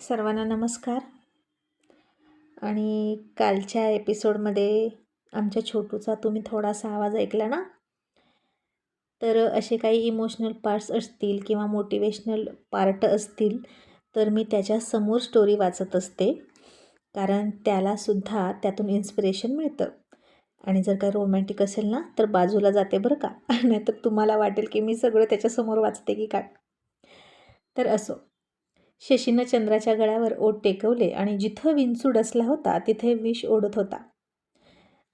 सर्वांना नमस्कार. आणि कालच्या एपिसोडमध्ये आमच्या छोटूचा तुम्ही थोडासा आवाज ऐकला ना, तर असे काही इमोशनल पार्ट्स असतील किंवा मोटिवेशनल पार्ट असतील तर मी त्याच्यासमोर स्टोरी वाचत असते, कारण त्यालासुद्धा त्यातून इन्स्पिरेशन मिळतं. आणि जर काही रोमॅन्टिक असेल ना तर बाजूला जाते बरं का, नाहीतर तुम्हाला वाटेल की मी सगळं त्याच्यासमोर वाचते की काय. तर असो, शशीनं चंद्राच्या गळ्यावर ओठ टेकवले आणि जिथं विंचू डसला होता तिथे विष ओढत होता.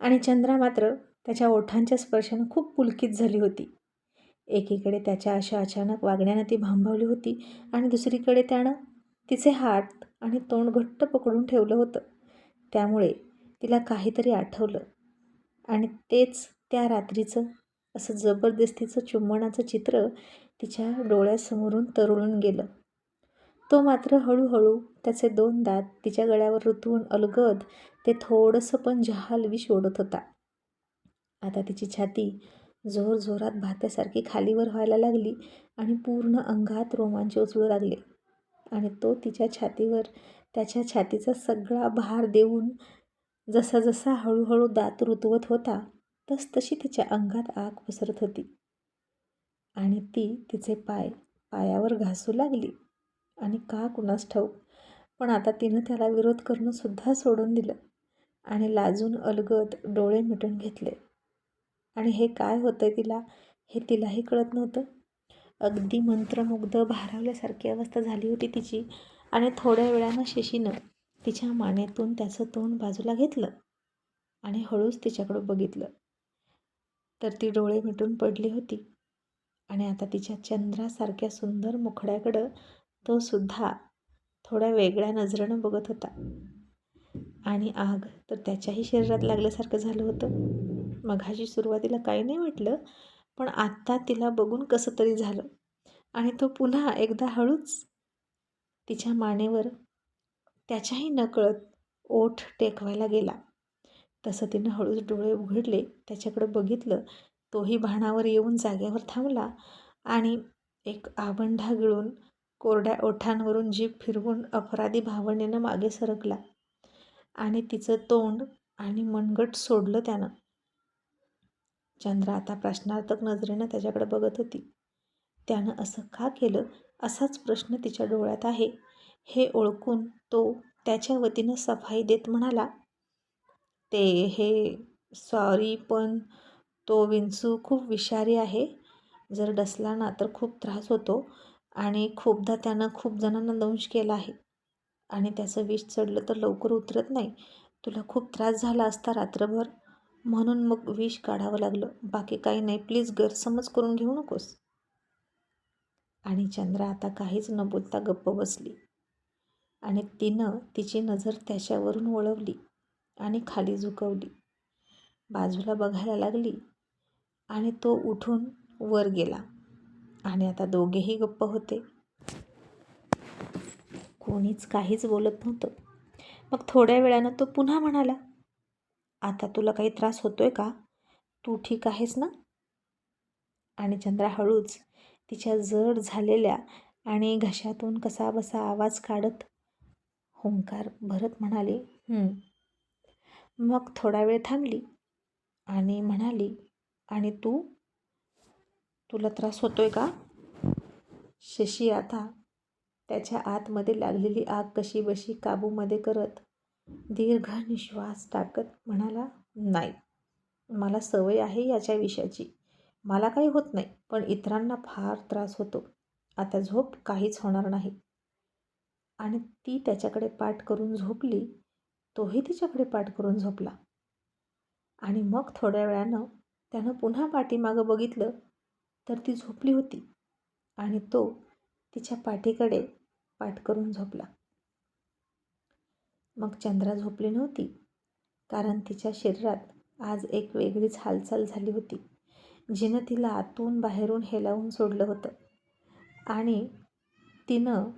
आणि चंद्रा मात्र त्याच्या ओठांच्या स्पर्शानं खूप पुलकित झाली होती. एकीकडे त्याच्या अशा अचानक वागण्यानं ती भांबावली होती आणि दुसरीकडे त्यानं तिचे हात आणि तोंड घट्ट पकडून ठेवलं होतं. त्यामुळे तिला काहीतरी आठवलं आणि तेच त्या रात्रीचं असं जबरदस्तीचं चुंबनाचं चित्र तिच्या डोळ्यासमोरून तरळून गेलं. तो मात्र हळूहळू त्याचे 2 दात तिच्या गळ्यावर रुतवून अलगद ते थोडंसं पण जहाल विष ओढत होता. आता तिची छाती जोरजोरात भात्यासारखी खालीवर व्हायला लागली आणि पूर्ण अंगात रोमांच उचलू लागले. आणि तो तिच्या छातीवर त्याच्या छातीचा सगळा भार देऊन जसा जसा हळूहळू दात रुतवत होता तसतशी तिच्या अंगात आग पसरत होती. आणि ती तिचे पायावर घासू लागली. आणि का कुणास ठाऊक, पण आता तिनं त्याला विरोध करणं सुद्धा सोडून दिलं आणि लाजून अलगद डोळे मिटून घेतले. आणि हे काय होतंय तिला, हे तिलाही कळत नव्हतं. अगदी मंत्रमुग्ध भारावल्यासारखी अवस्था झाली होती तिची. आणि थोड्या वेळानं शशीनं तिच्या मानेतून त्याचं तोंड बाजूला घेतलं आणि हळूच तिच्याकडं बघितलं. तर ती डोळे मिटून पडली होती. आणि आता तिच्या चंद्रासारख्या सुंदर मुखड्याकडं तो सुद्धा थोड्या वेगळ्या नजरेनं बघत होता. आणि आग तर त्याच्याही शरीरात लागल्यासारखं झालं होतं. मघाशी सुरुवातीला काही नाही वाटलं, पण आत्ता तिला बघून कसं तरी झालं. आणि तो पुन्हा एकदा हळूच तिच्या मानेवर त्याच्याही नकळत ओठ टेकवायला गेला. तसं तिनं हळूच डोळे उघडले, त्याच्याकडे बघितलं. तोही भानावर येऊन जागेवर थांबला आणि एक आबंढा गिळून कोरड्या ओठांवरून जीभ फिरवून अपराधी भावनेनं मागे सरकला. आणि तिचं तोंड आणि मनगट सोडलं त्यानं. चंद्रा आता प्रश्नार्थक नजरेनं त्याच्याकडे बघत होती. त्यानं असं का केलं, असाच प्रश्न तिच्या डोळ्यात आहे हे ओळखून तो त्याच्या वतीनं सफाई देत म्हणाला, सॉरी, पण तो विंचू खूप विषारी आहे. जर डसला ना तर खूप त्रास होतो आणि खूपदा त्यानं खूप जणांना दंश केला आहे. आणि त्याचं विष चढलं तर लवकर उतरत नाही. तुला खूप त्रास झाला असता रात्रभर, म्हणून मग विष काढावं लागलं. बाकी काही नाही, प्लीज गैरसमज करून घेऊ नकोस. आणि चंद्रा आता काहीच न बोलता गप्प बसली. आणि तिनं तिची नजर त्याच्यावरून वळवली आणि खाली झुकवली. बाजूला बघायला लागली आणि तो उठून वर गेला. आणि आता दोघेही गप्प होते. कोणीच काहीच बोलत नव्हतं. मग थोड्या वेळानं तो पुन्हा म्हणाला, आता तुला काही त्रास होतोय का? तू ठीक आहेस ना? आणि चंद्रा हळूच तिच्या जड झालेल्या आणि घशातून कसाबसा आवाज काढत हुंकार भरत म्हणाली, मग थोडा वेळ थांबली आणि म्हणाली, आणि तुला त्रास होतोय का? शशी आता त्याच्या आतमध्ये लागलेली आग कशीबशी काबूमध्ये करत दीर्घ निश्वास टाकत म्हणाला, नाही, मला सवय आहे याच्या विषयाची. मला काही होत नाही, पण इतरांना फार त्रास होतो. आता झोप, काहीच होणार नाही. आणि ती त्याच्याकडे पाठ करून झोपली. तोही तिच्याकडे पाठ करून झोपला. आणि मग थोड्या वेळानं त्यानं पुन्हा पाठीमागं बघितलं तर ती झोपली होती आणि तो तिच्या पाठीकडे पाठ करून झोपला. मग चंद्रा झोपली नव्हती, कारण तिच्या शरीरात आज एक वेगळीच हालचाल झाली होती, जिनं तिला आतून बाहेरून हेलावून सोडलं होतं. आणि तिनं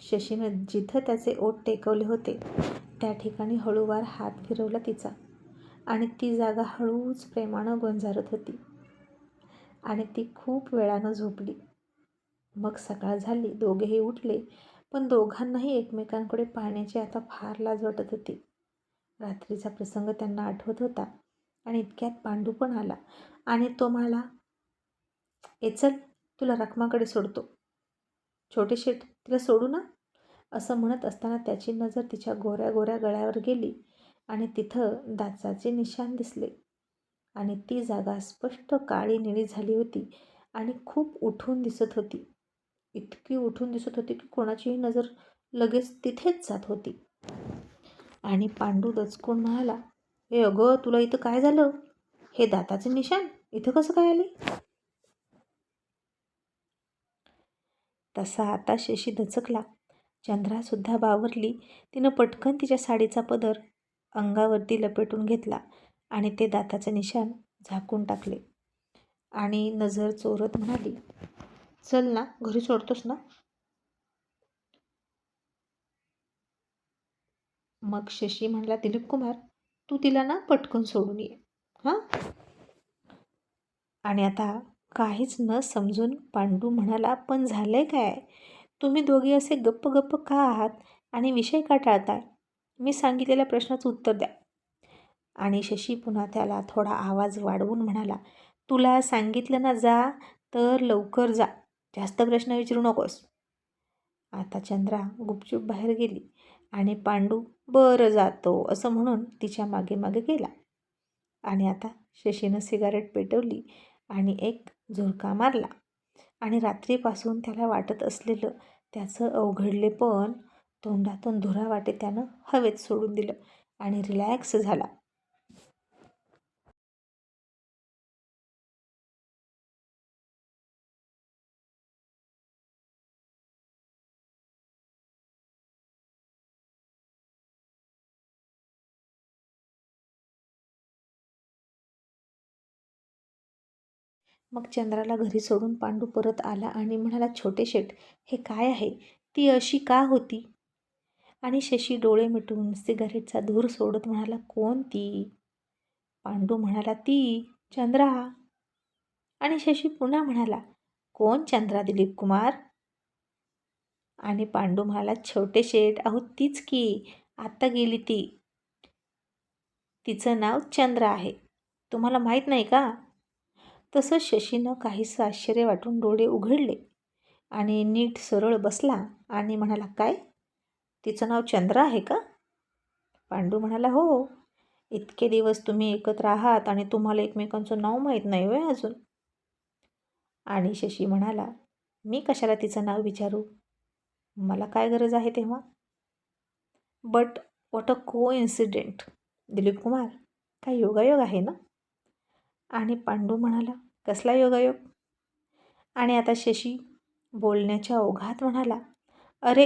शशीनं जिथं त्याचे ओठ टेकवले होते त्या ठिकाणी हळूवार हात फिरवला तिचा. आणि ती जागा हळूच प्रेमानं गोंजारत होती. आणि ती खूप वेळानं झोपली. मग सकाळ झाली, दोघेही उठले, पण दोघांनाही एकमेकांकडे पाहण्याची आता फार लाज वाटत होती. रात्रीचा प्रसंग त्यांना आठवत होता आणि इतक्यात पांडू पण आला आणि तो म्हणाला, "ए चल, तुला रखमाकडे सोडतो." "छोटे शेठ, तिला सोडू ना?" असं म्हणत असताना त्याची नजर तिच्या गोऱ्या गोऱ्या गळ्यावर गेली आणि तिथं दाताचे निशाण दिसले आणि ती जागा स्पष्ट काळी निळी झाली होती आणि खूप उठून दिसत होती. इतकी उठून दिसत होती की कोणाचीही नजर लगेच तिथेच जात होती. आणि पांडू दचकून म्हणाला, "ए अगं, तुला इथं काय झालं? हे दाताचे निशाण इथं कसं काय आले?" तसा आता शशी दचकला. चंद्रासुद्धा बावरली. तिनं पटकन तिच्या साडीचा पदर अंगावरती लपेटून घेतला आणि ते दाताचे निशाण झाकून टाकले आणि नजर चोरत म्हणाली, "चल ना, घरी सोडतोस ना?" मग शशी म्हणला, "दिलीप कुमार, तू तिला ना पटकन सोडून ये हां." आणि आता काहीच न समजून पांडू म्हणाला, "पण झालंय काय? तुम्ही दोघी असे गप्प गप्प का आहात आणि विषय का टाळताय? मी सांगितलेल्या प्रश्नाचं उत्तर द्या." आणि शशी पुन्हा त्याला थोडा आवाज वाढवून म्हणाला, "तुला सांगितलं ना जा, तर लवकर जा. जास्त प्रश्न विचारू नकोस." आता चंद्रा गुपचूप बाहेर गेली आणि पांडू "बरं जातो" असं म्हणून तिच्या मागे मागे गेला. आणि आता शशीनं सिगारेट पेटवली आणि एक झुरका मारला आणि रात्रीपासून त्याला वाटत असलेलं त्याचं अवघडलेपण तोंडातून धुरा वाटे त्यानं हवेत सोडून दिलं आणि रिलॅक्स झाला. मग चंद्राला घरी सोडून पांडू परत आला आणि म्हणाला, "छोटे शेठ, हे काय आहे? ती अशी का होती?" आणि शशी डोळे मिटून सिगारेटचा धूर सोडत म्हणाला, "कोण ती?" पांडू म्हणाला, "ती चंद्रा." आणि शशी पुन्हा म्हणाला, "कोण चंद्रा दिलीप कुमार?" आणि पांडू म्हणाला, "छोटे शेठ, अहो तीच की, आत्ता गेली ती. तिचं नाव चंद्रा आहे. तुम्हाला माहीत नाही का?" तसं शशीनं काहीसं आश्चर्य वाटून डोळे उघडले आणि नीट सरळ बसला आणि म्हणाला, "काय? तिचं नाव चंद्रा आहे का?" पांडू म्हणाला, "हो. इतके दिवस तुम्ही एकत्र आहात आणि तुम्हाला एकमेकांचं नाव माहीत नाही होय अजून?" आणि शशी म्हणाला, "मी कशाला तिचं नाव विचारू? मला काय गरज आहे तेव्हा?" "But what a coincident Dilip Kumar. काय योगायोग आहे ना?" आणि पांडू म्हणाला, "कसला योगायोग?" आणि आता शशी बोलण्याच्या ओघात म्हणाला, "अरे,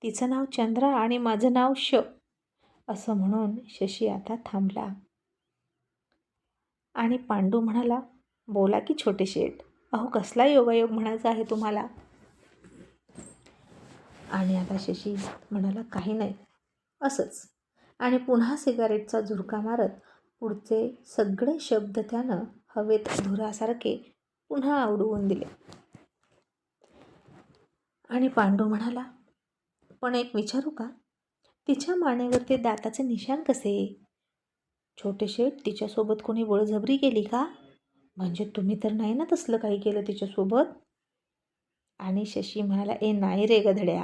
तिचं नाव चंद्रा आणि माझं नाव असं म्हणून शशी आता थांबला. आणि पांडू म्हणाला, "बोला की छोटे शेठ, अहो कसला योगायोग म्हणायचा आहे तुम्हाला?" आणि आता शशी म्हणाला, "काही नाही, असंच." आणि पुन्हा सिगारेटचा झुरका मारत पुढचे सगळे शब्द त्यानं हवेत धुरासारखे पुन्हा उडवून दिले. आणि पांडू म्हणाला, "पण एक विचारू का? तिच्या मानेवर ते दाताचे निशाण कसे? छोटे शेठ, तिच्यासोबत कोणी बळजबरी केली का? म्हणजे तुम्ही तर नाही ना तसलं काही केलं तिच्यासोबत?" आणि शशी म्हणाला, "ए नाही रे गधड्या,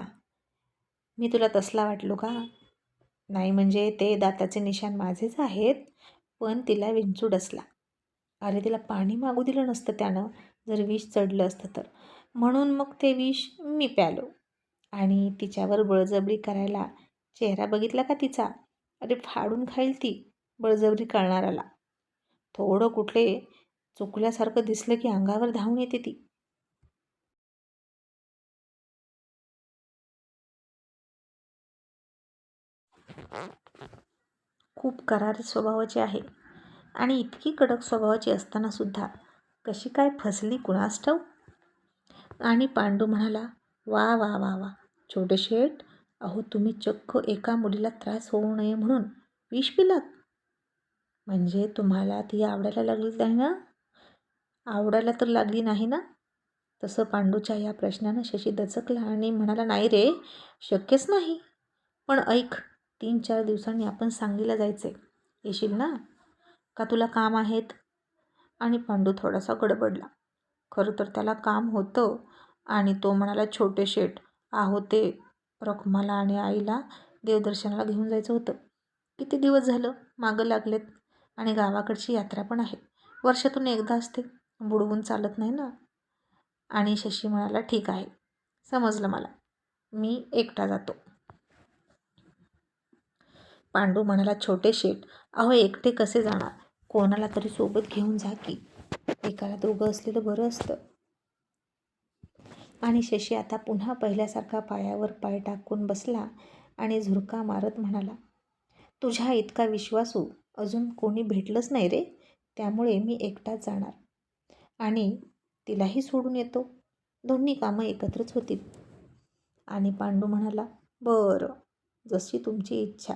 मी तुला तसला वाटलो का? नाही म्हणजे ते दाताचे निशाण माझेच आहेत, पण तिला विंचू डसला. अरे तिला पाणी मागू दिलं नसतं त्यानं, जर विष चढलं असतं तर. म्हणून मग ते विष मी प्यालो. आणि तिच्यावर बळजबरी करायला चेहरा बघितला का तिचा? अरे फाडून खाईल ती बळजबरी करणाऱ्याला. थोडं कुठले चुकल्यासारखं दिसलं की अंगावर धावून येते ती." खूप करारी स्वभावाची आहे आणि इतकी कडक स्वभावाची असतानासुद्धा कशी काय फसली कुणास ठाऊक. आणि पांडू म्हणाला, "वा वा वा वा छोटे शेठ, अहो तुम्ही चक्क एका मुलीला त्रास होऊ नये म्हणून विष पिलात? म्हणजे तुम्हाला ती आवडायला लागली नाही ना? आवडायला तर लागली नाही ना?" तसं पांडूच्या या प्रश्नानं शशी दचकला आणि म्हणाला, नाही रे, शक्यच नाही. पण ऐक, 3-4 दिवसांनी आपण सांगलीला जायचे, येशील ना? का तुला काम आहेत? आणि पांडू थोडासा गडबडला. खरं तर त्याला काम होतं आणि तो म्हणाला, छोटे शेठ आहो, ते रखमाला आणि आईला देवदर्शनाला घेऊन जायचं होतं. किती दिवस झालं मागं लागलेत आणि गावाकडची यात्रा पण आहे. वर्षातून एकदा असते, बुडवून चालत नाही ना. आणि शशी म्हणाला, ठीक आहे, समजलं मला, मी एकटा जातो. पांडू म्हणाला, छोटे शेठ अहो, एकटे कसे जाणार? कोणाला तरी सोबत घेऊन जा की. एकाला दोघं असलेलं बरं असतं. आणि शशी आता पुन्हा पहिल्यासारखा पायावर पाय टाकून बसला आणि झुरका मारत म्हणाला, तुझ्या इतका विश्वासू अजून कोणी भेटलंच नाही रे, त्यामुळे मी एकटाच जाणार आणि तिलाही सोडून येतो. दोन्ही कामं एकत्रच होतील. आणि पांडू म्हणाला, बरं, जशी तुमची इच्छा.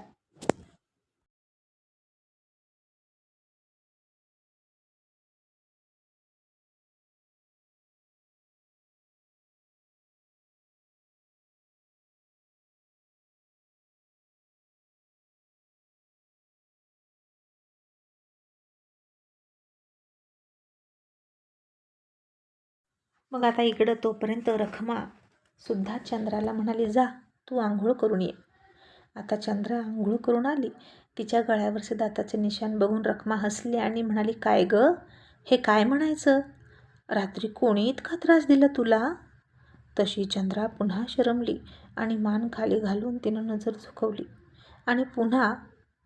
मग आता इकडं तोपर्यंत रखमा सुद्धा चंद्राला म्हणाली, जा तू आंघोळ करून ये. आता चंद्रा आंघोळ करून आली. तिच्या गळ्यावरचे दाताचे निशाण बघून रखमा हसली आणि म्हणाली, काय ग, हे काय म्हणायचं? रात्री कोणी इतका त्रास दिला तुला? तशी चंद्रा पुन्हा शरमली आणि मान खाली घालून तिनं नजर झुकवली आणि पुन्हा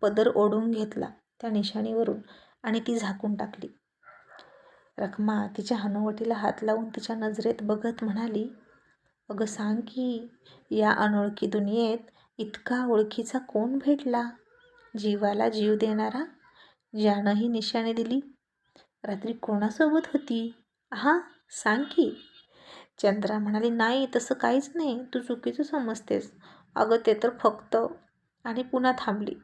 पदर ओढून घेतला त्या निशाणीवरून आणि ती झाकून टाकली. रखमा तिच्या हनुवटीला हात लावून तिच्या नजरेत बघत म्हणाली, अगं सांग की, या अनोळखी दुनियेत इतका ओळखीचा कोण भेटला? जीवाला जीव देणारा, ज्यानं ही निशाणी दिली? रात्री कोणासोबत होती? हा, सांग की. चंद्रा म्हणाली, नाही तसं काहीच नाही, तू चुकीचं समजतेस. अगं ते तर फक्त. आणि पुन्हा थांबली.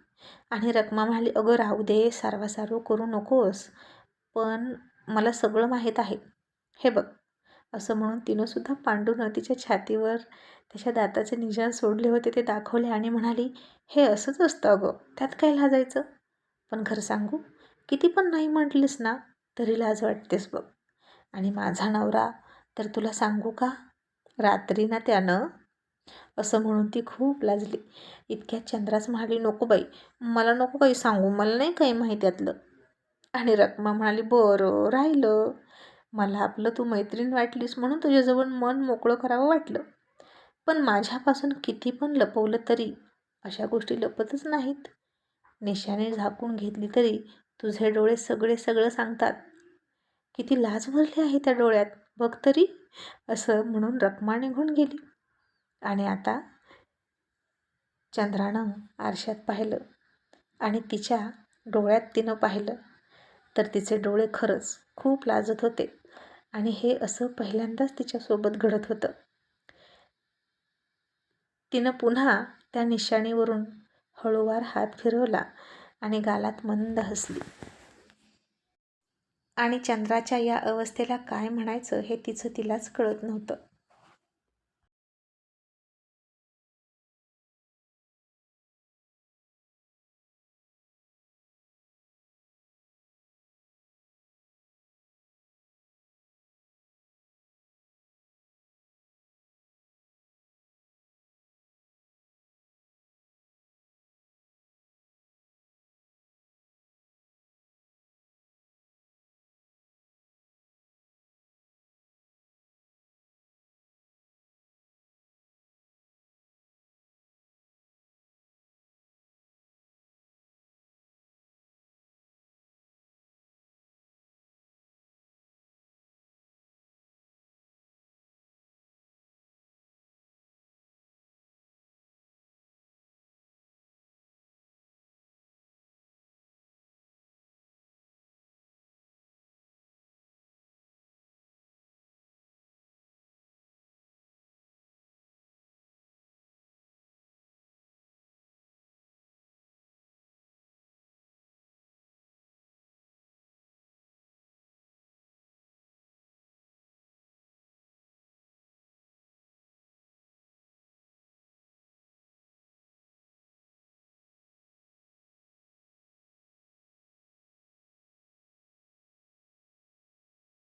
आणि रखमा म्हणाली, अगं राहू दे, सारवासारव करू नकोस, पण मला सगळं माहीत आहे, हे बघ. असं म्हणून तिनं सुद्धा पांडूनं तिच्या छातीवर त्याच्या दाताचे निशाण सोडले होते ते दाखवले आणि म्हणाली, हे असंच असतं अगं, त्यात काय लाजायचं? पण खरं सांगू, किती पण नाही म्हटलीस ना तरी लाज वाटतेस बघ. आणि माझा नवरा तर तुला सांगू का, रात्री ना त्यानं. असं म्हणून ती खूप लाजली. इतक्यात चंद्राच म्हणाली, नको बाई, मला नको काही सांगू, मला नाही काही माहिती यातलं. आणि रखमा म्हणाली, बरं राहिलं, मला आपलं तू मैत्रीण वाटलीस म्हणून तुझ्याजवळ मन मोकळं करावं वाटलं. पण माझ्यापासून किती पण लपवलं तरी अशा गोष्टी लपतच नाहीत. निशाने झाकून घेतली तरी तुझे डोळे सगळं सांगतात. किती लाज भरली आहे त्या डोळ्यात, बघ तरी. असं म्हणून रखमा निघून गेली. आणि आता चंद्रानं आरशात पाहिलं आणि तिच्या डोळ्यात तिनं पाहिलं तर तिचे डोळे खरंच खूप लाजत होते. आणि हे असं पहिल्यांदाच तिच्यासोबत घडत होतं. तिनं पुन्हा त्या निशाणीवरून हळूवार हात फिरवला आणि गालात मंद हसली. आणि चंद्राच्या या अवस्थेला काय म्हणायचं हे तिचं तिलाच कळत नव्हतं.